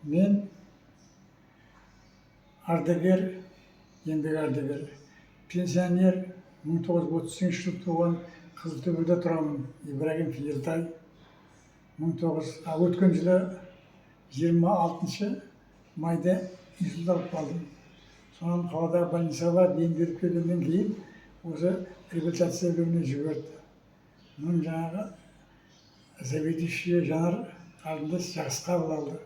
Мен ардагер, еңбек ардагері, пенсионер, 1938 жылы туған Қызылтөбеде тұрамын, Ибрагим Фиелтай. Өткен жылы 26 майда инсульт алып қалдым. Содан қаладағы больницаға ем беріп келгеннен кейін осы реабилитация бөліміне жіберді. Мұның жаңағы заведующий Жанар алдында жақсы қабыл алды,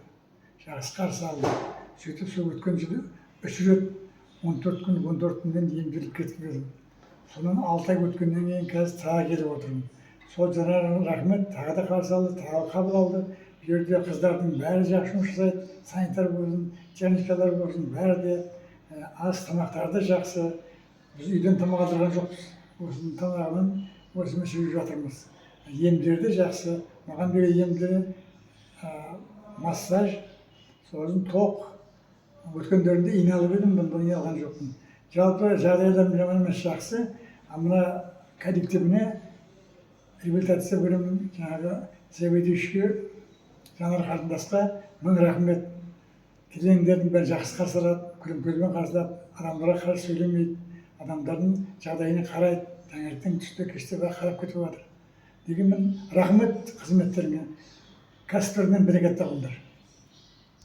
жақсы қарсы алды. Сөйтіп сол өткен жылы 3 рет 14 күн 14 күннен емделіп кетіп едім. Содан 6 ай өткеннен кейін қазір тағы келіп отырмын. Сол Жанарға рахмет, тағы да қарсы алды, тағы қабыл алды. Bu yerде қыздардың бәрі жақсы жұмыс жасайды, санитар болсын, техникалар болсын, бәрі де ас тамақтары да жақсы. Біз үйден тамақ алдырған жоқпыз. Осының тамағынан осымен жеп жатырмыз. Емдері де жақсы. Маған берген емдері массаж, сосын тоқ. Өткендерінде ине алып едім, бұнда ине алған жоқпын. Жалпы жағдайларым жаман емес, жақсы. Мына коллективіне реабилитация бөлімінің жаңағы заведующий Жанар қарындасқа мың рахмет. Келгендердің бәрі жақсы қарсы алады, күлім көзбен қарсы алады, адамдарға қарсы сөйлемейді, адамдардың жағдайына қарайды, таңертең түсте кеште қарап кетіп жатыр. Дегенмен рахмет қызметтеріңе, кәсіптерінен берекет табыңдар.